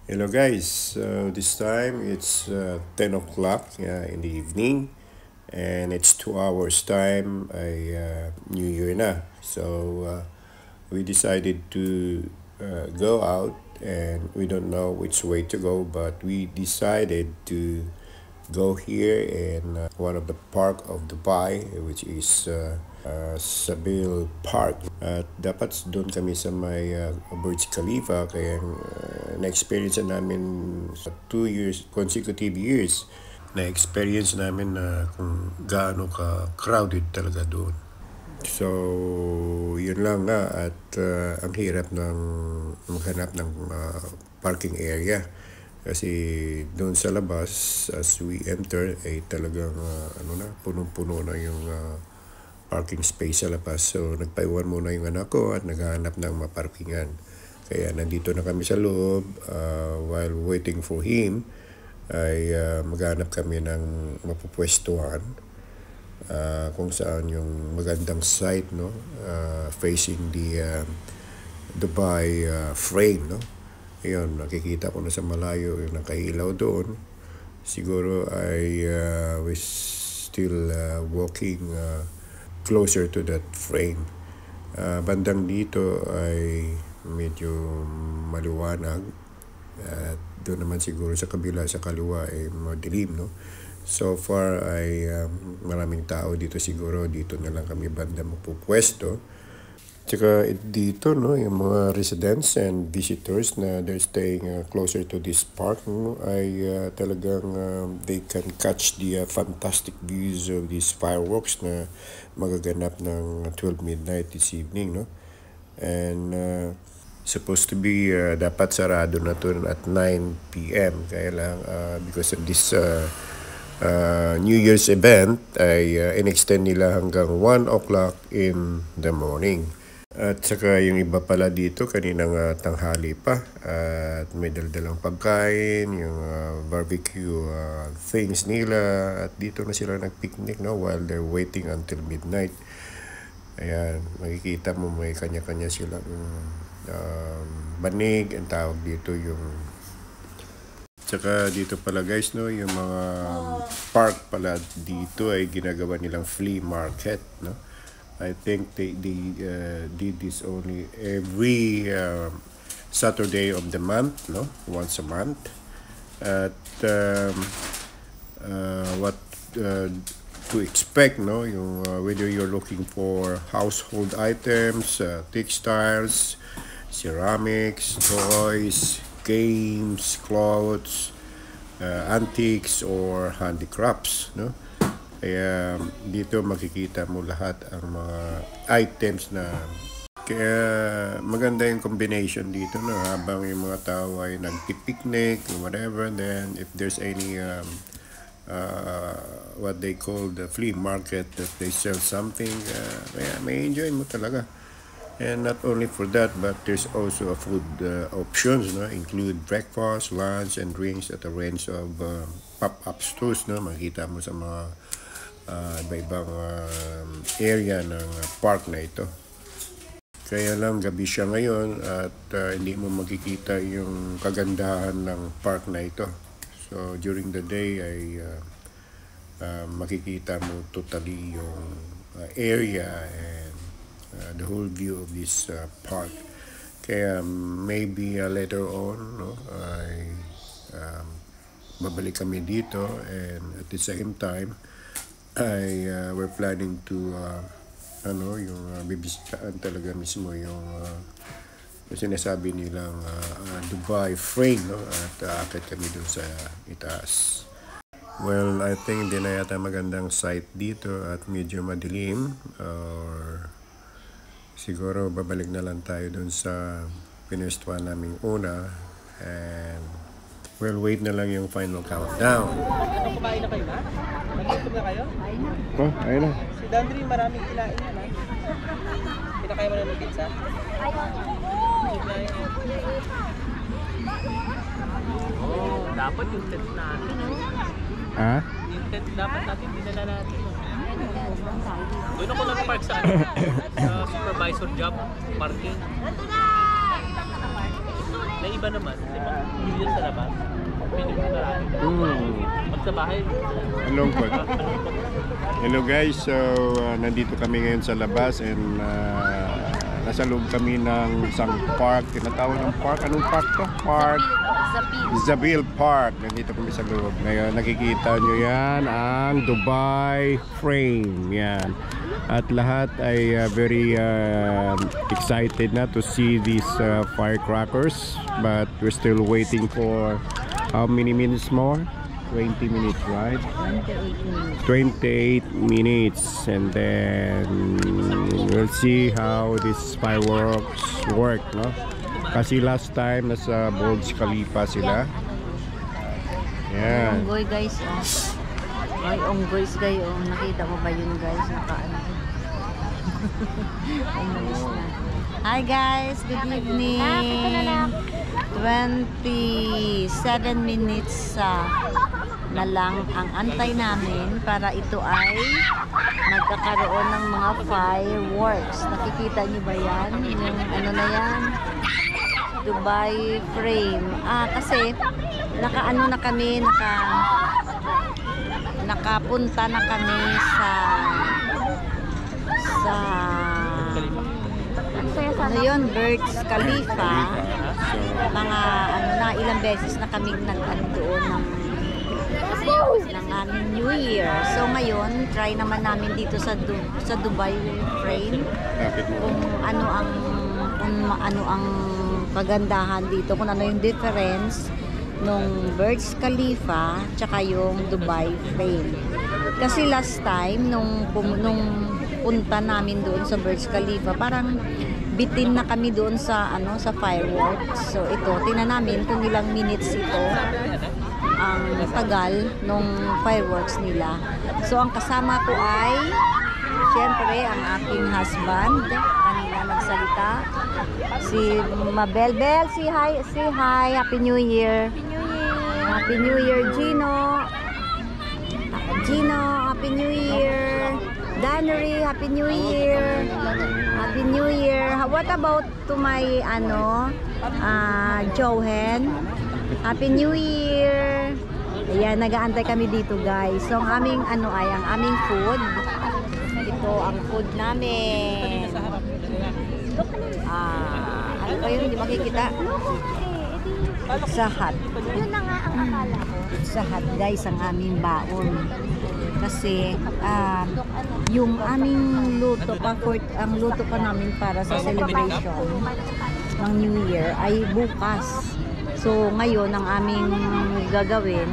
Hello guys, this time it's 10 o'clock in the evening and it's 2 hours time ay New Year na. So we decided to go out and we don't know which way to go, but we decided to go here in one of the park of Dubai, which is Sabil Park. At dapat doon kami sa may Burj Khalifa, kaya na-experience namin sa 2 years, consecutive years, na-experience namin na kung gaano ka crowded talaga doon. So, yun lang nga at ang hirap ng maghanap ng parking area. Kasi doon sa labas, as we enter, ay talagang punong-puno na yung parking space sa labas. So, nagpaiwan muna yung anak ko at naghahanap ng maparkingan. Kaya nandito na kami sa loob while waiting for him ay maghanap kami ng mapupwestuhan kung saan yung magandang site, no, facing the Dubai frame, no. Ayun, nakikita ko na sa malayo yung nakailaw doon. Siguro ay we still walking closer to that frame. Bandang dito ay medyo maliwanag at doon naman siguro sa kabila sa kaliwa ay madilim, no. So far ay maraming tao dito, siguro dito na lang kami banda magpupwesto. Tsaka dito, no, yung mga residents and visitors na they're staying closer to this park, no, ay talagang they can catch the fantastic views of these fireworks na magaganap ng 12 midnight this evening, no. And supposed to be dapat sarado na to at 9 p.m. Kaya lang because of this New Year's event ay in-extend nila hanggang 1 o'clock in the morning. At saka yung iba pala dito kaninang tanghali pa at may daldalang pagkain, yung barbecue things nila at dito na sila nagpicnic, no, while they're waiting until midnight. Ayan, makikita mo may kanya-kanya silang banig, ang tawag dito yung. Tsaka dito pala guys, no, yung mga park pala dito ay ginagawa nilang flea market, no. I think they did this only every Saturday of the month, no, once a month. At what to expect, no, yung whether you're looking for household items, textiles, ceramics, toys, games, clothes, antiques or handicrafts, no. Kaya dito makikita mo lahat ang mga items na kaya maganda yung combination dito, no, habang yung mga tao ay nagpipiknik whatever, then if there's any what they call the flea market that they sell something, kaya may enjoy mo talaga. And not only for that, but there's also a food options, no, include breakfast, lunch, and drinks at a range of pop-up stores, no, makita mo sa mga iba-ibang area ng park na ito. Kaya lang gabi siya ngayon at hindi mo makikita yung kagandahan ng park na ito. So during the day ay makikita mo totally yung area and the whole view of this park. Kaya maybe later on, no, ay babalik kami dito, and at the same time ay we're planning to yung bibisitahan talaga mismo yung sinasabi nilang Dubai frame, no, at aakit kami dun sa itaas. Well, I think hindi na yata magandang site dito at medyo madilim, or siguro babalik na lang tayo dun sa pinwestuhan naming una, and we'll wait na lang yung final countdown. Ano, kumain na kayo na? Nag-YouTube na kayo? Oh, ayun na. Si Dandri maraming kinain na. Kinakain mo na ng pizza? Oh, dapat yung tent natin. Ah? Yung tent dapat natin, dinala natin. Doon ako nag-park sa supervisor job, parking. May iba naman, di ba? Hindi sa labas. Minimum na natin. Pag sa bahay, Malungkot. Hello guys, so nandito kami ngayon sa labas and nasa loob kami ng isang park. Tinatawag ng park. Anong park to? Park Zabil Park. Nandito kami sa loob. Ngayon nakikita nyo yan ang Dubai Frame. Yan. At lahat ay very excited na to see these firecrackers. But we're still waiting for how many minutes more? 20 minutes, right? 28 minutes, and then we'll see how this fireworks work, no? Kasi last time nasa Burj Khalifa sila. Yan. Onggoy guys, oh. Ay, onggoy guys, oh. Nakita mo ba yun guys? Nakaano. Hi guys, good evening. 27 minutes na lang ang antay namin para ito ay magkakaroon ng mga fireworks. Nakikita niyo ba yan? Yung ano na yan? Dubai Frame. Kasi nakaano na kami, nakapunta na kami sa ano yun, Burj Khalifa. Mga ano na, ilang beses na kami nag-andoon ng aming New Year. So ngayon, try naman namin dito sa Dubai Frame kung ano ang kagandahan dito, kung ano yung difference nung Burj Khalifa tsaka yung Dubai Frame. Kasi last time nung punta namin doon sa Burj Khalifa, parang bitin na kami doon sa sa fireworks. So ito, tingnan namin kung ilang minutes ito ang tagal nung fireworks nila. So ang kasama ko ay syempre ang aking husband, kanina nagsalita, si Mabelbel. Say hi, Happy New Year. Happy New Year, Gino, Happy New Year. Danery, Happy New Year. Happy New Year. What about to my Johan? Happy New Year. Ayan, nag-aantay kami dito guys. So ang aming ang aming food. Ito ang food namin. Ano ba yun? Hindi makikita. Pizza Hut. Yun na nga ang akala ko. Pizza Hut guys, ang aming baon. Kasi yung aming luto ang luto pa namin para sa celebration ng New Year ay bukas. So ngayon ang aming gagawin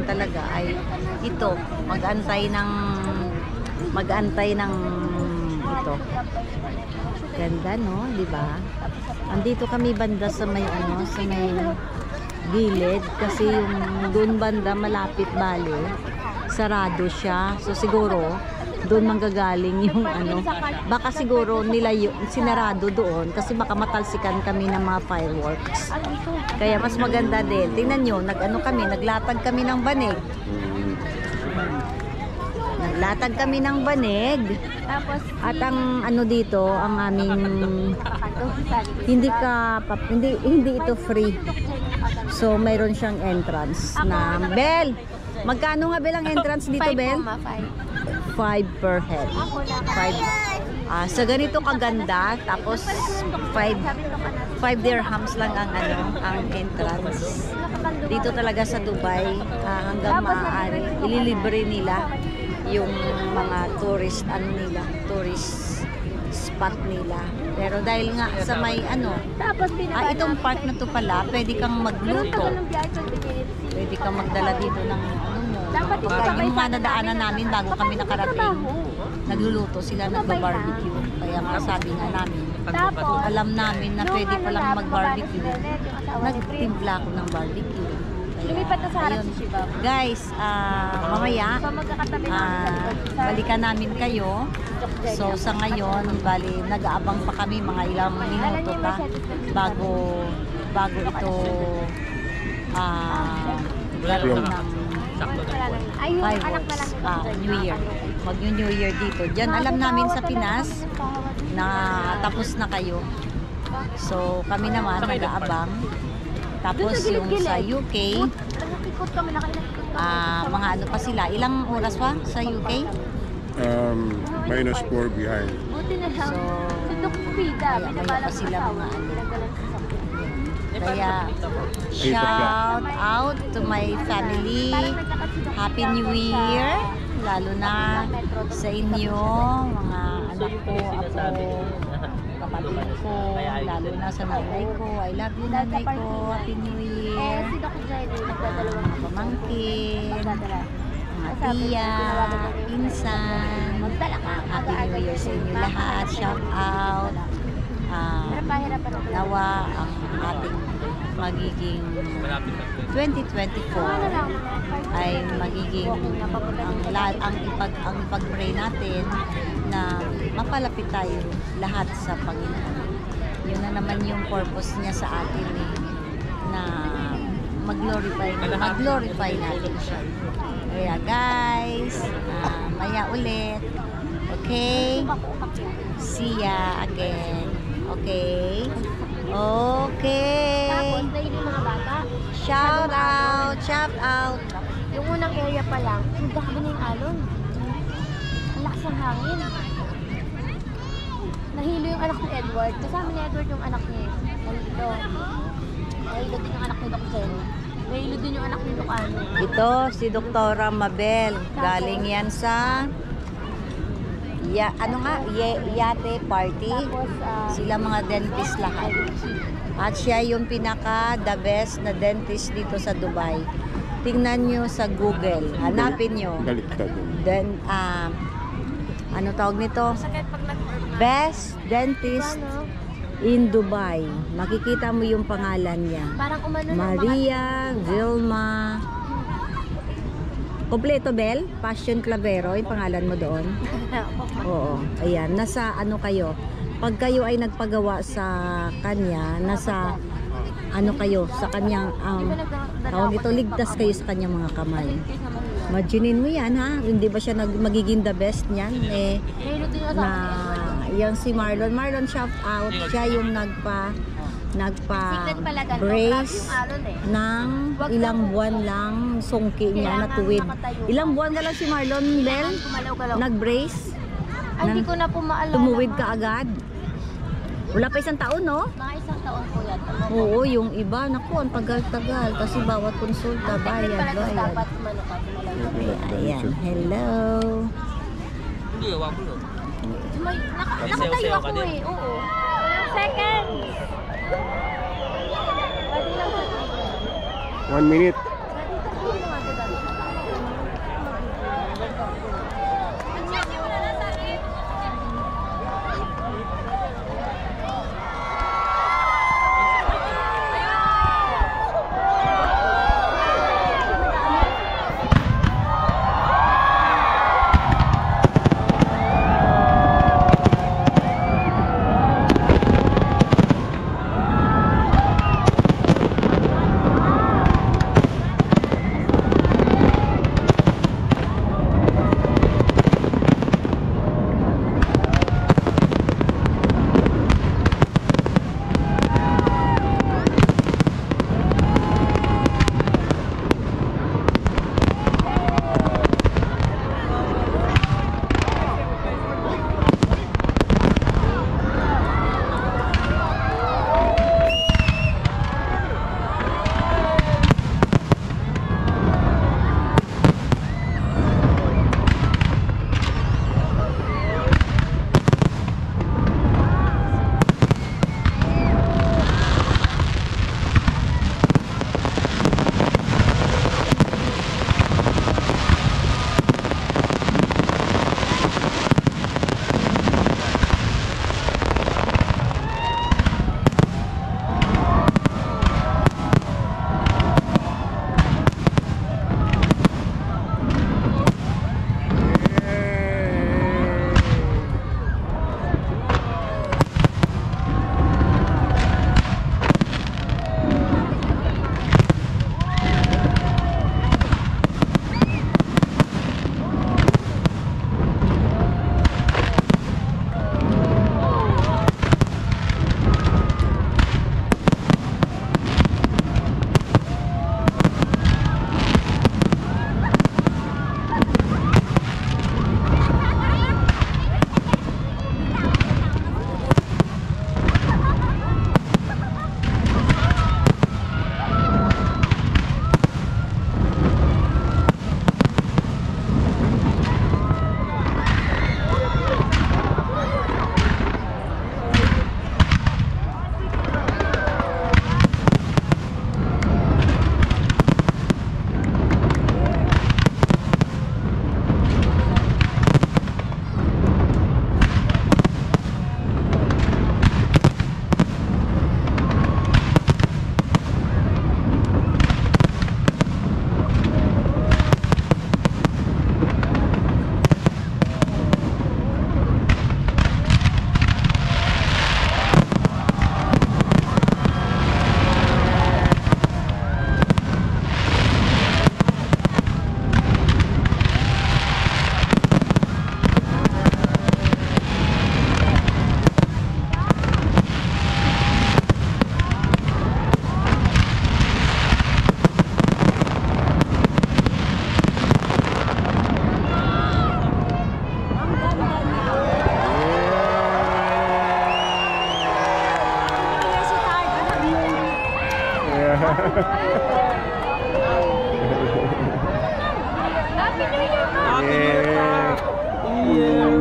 talaga ay ito, mag-antay ng ito. Ganda, no, di ba? Andito kami banda sa may sa may gilid kasi yung doon banda malapit bale. Sarado siya. So siguro doon manggagaling yung baka siguro nila sinarado doon kasi baka matalsikan kami ng mga fireworks. Kaya mas maganda din. Tingnan nyo, naglatag kami ng banig. Naglatag kami ng banig. At ang dito, ang aming hindi ito free. So mayroon siyang entrance na bell. Magkano nga bilang entrance dito, Bel? 5 per head. 5. So ganito kaganda, tapos 5 dirhams lang ang entrance. Dito talaga sa Dubai, hanggang maaari ililibre nila yung mga tourist spot nila. Pero dahil nga sa may itong park na to pala, pwede kang magluto. Pwede kang magdala dito ng yung mga nadaanan namin bago kami nakarating. Nagluluto sila, nagba-barbecue. Kaya nga sabi nga namin, alam namin na pwede palang mag-barbecue. Nagtimpla ako ng barbecue. Lumipat na sa harap si Shibab. Guys, mamaya, balikan namin kayo. So sa ngayon, nag-aabang pa kami mga ilang minuto pa bago ito gano'n ng fireworks, New Year. Mag-New Year dito. Diyan alam namin sa Pinas na tapos na kayo. So, kami naman nag-aabang. Tapos yung sa UK, Ikot kami, nakailang ikot kami. mga ano pa sila. Ilang oras pa sa UK? -4 behind. Buti na lang. So, Si Doc Pida, kaya binabalak pa sila sa mga ano. pinagalan sa sakyan. Kaya, shout out to my family. Happy New Year. Lalo na sa inyo, mga anak ko, ako, kapatid ko, lalo na sa nanay ko. I love you, nanay ko. Happy New Year. Si Doc Jenny, nagdadalawang Mga pamangkin, nagdadala. mga tiya, pinsan. Magdala ka. Happy New Year sa inyo lahat. Shout out. Pahirapan na. Nawa ang ating magiging 2024 ay magiging ang ipag-pray natin na mapalapit tayo lahat sa Panginoon. Yun na naman yung purpose niya sa atin na mag-glorify natin siya. Kaya guys, maya ulit. Okay? See ya again. Okay? Okay. Tapos, nahili mga bata. Shout out! Shout out! Yung unang area pa lang, ang dami na yung alon. Ang lakas ng hangin. Nahilo yung anak ni Edward. Kasama ni Edward yung anak niya. Nahilo. Nahilo din yung anak ni Doc Jenny. Nahilo din yung anak ni Doc Ano. Ito si Doktora Mabel. Galing yan sa Yate Party. Tapos, Sila mga dentist lahat. At siya yung pinaka the best na dentist dito sa Dubai. Tingnan nyo sa Google. Hanapin nyo. Baliktad. Then, ano tawag nito? Best dentist ano, in Dubai. Makikita mo yung pangalan niya. parang umano ng Maria Vilma. Kompleto, Bel? Passion Clavero, yung pangalan mo doon? Oo. Ayan, nasa ano kayo? Pag kayo ay nagpagawa sa kanya, nasa ano kayo, sa kanyang, tawag ito, ligtas kayo sa kanyang mga kamay. Imaginin mo yan, ha? Hindi ba siya magiging the best niyan? Nahilo din yung Na, asawa ni Edward. yung si Marlon, shout out. Siya yung Secret pala ganito. Grabe brace yung alon eh. ng ilang buwan lang sungki niya na tuwid. Ilang buwan ka lang si Marlon Bell Gumalaw-galaw. nag-brace? Ay, hindi ko na po maalala. Tumuwid ka agad? Wala pa isang taon, no? Mga isang taon po yan. Oo, yung iba, naku, ang tagal-tagal. Kasi bawat konsulta, bayad. Dapat kumano ka. Ayan, hello. Nakatayo ako eh. Oo. Second. Pwede lang sa 1 minute. Happy New Year po! Yeah.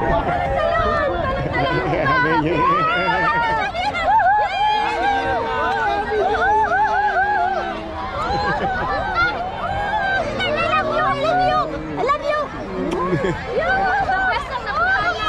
Talon, talon, talon! Happy New Year.